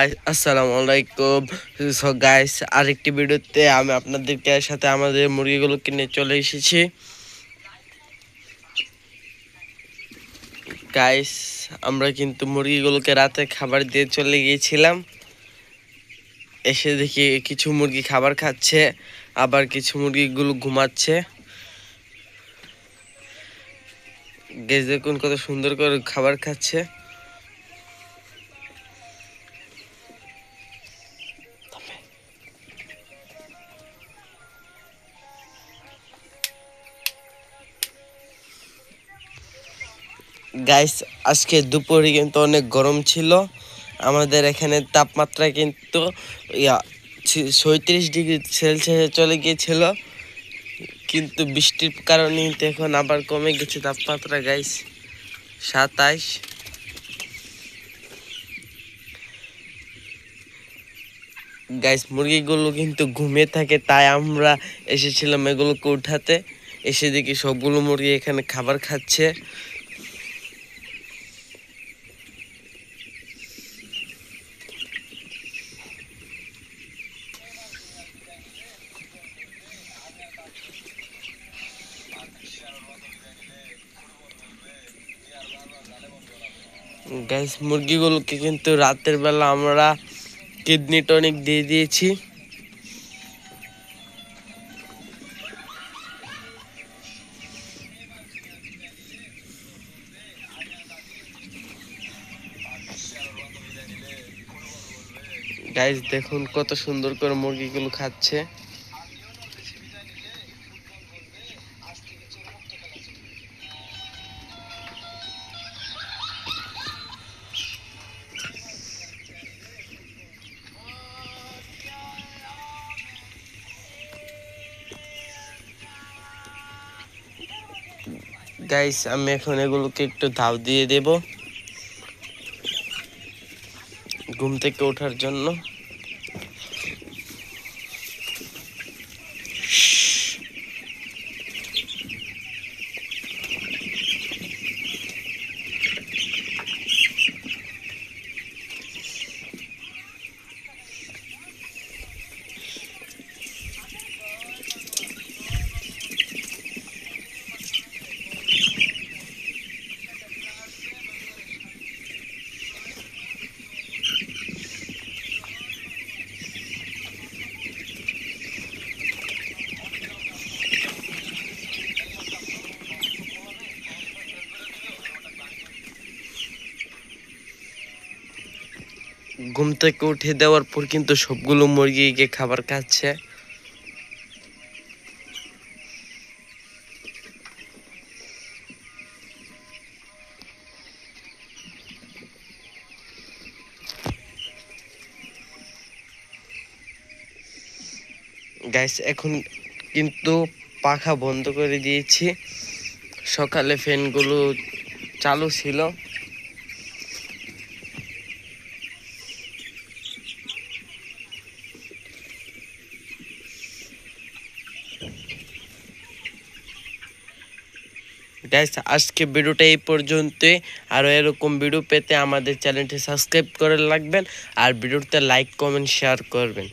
আসসালামু আলাইকুম। So guys, আরেকটি ভিডিওতে আমি আপনাদেরকে সাথে আমাদের মুরগিগুলোকে নিয়ে চলে এসেছি। গাইস, আমরা কিন্তু মুরগিগুলোকে রাতে খাবার দিয়ে চলে গিয়েছিলাম। এসে দেখি কিছু মুরগি খাবার খাচ্ছে, আবার কিছু মুরগিগুলো ঘুমাচ্ছে। গাইস দেখুন কত সুন্দর করে খাবার খাচ্ছে। গাইস, আজকে দুপুরে কিন্তু অনেক গরম ছিল। আমাদের এখানে তাপমাত্রা কিন্তু 37 ডিগ্রি সেলসিয়াসে চলে গিয়েছিল, কিন্তু বৃষ্টির কারণে এখন আবার কমে গেছে তাপমাত্রা। গাইস 27। গাইস, মুরগিগুলো কিন্তু ঘুমিয়ে থাকে, তাই আমরা এসেছিলাম এগুলোকে উঠাতে। এসে দেখি সবগুলো মুরগি এখানে খাবার খাচ্ছে। গাইস, মুরগিগুলোকে কিন্তু রাতের বেলা আমরা কিডনি টনিক দিয়ে দিয়েছি। গাইস দেখুন কত সুন্দর করে মুরগিগুলো খাচ্ছে। গাইস, আমি এখন এগুলোকে একটু ধাপ দিয়ে দেব ঘুম থেকে ওঠার জন্য। ঘুম থেকে উঠে দেওয়ার পর কিন্তু সবগুলো মুরগিকে খাবার খাচ্ছে। গাইস, এখন কিন্তু পাখা বন্ধ করে দিয়েছি। সকালে ফ্যানগুলো চালু ছিল। গাইস, আজকে ভিডিওটা এই পর্যন্তই। আরও এরকম ভিডিও পেতে আমাদের চ্যানেলটি সাবস্ক্রাইব করে রাখবেন, আর ভিডিওতে লাইক কমেন্ট শেয়ার করবেন।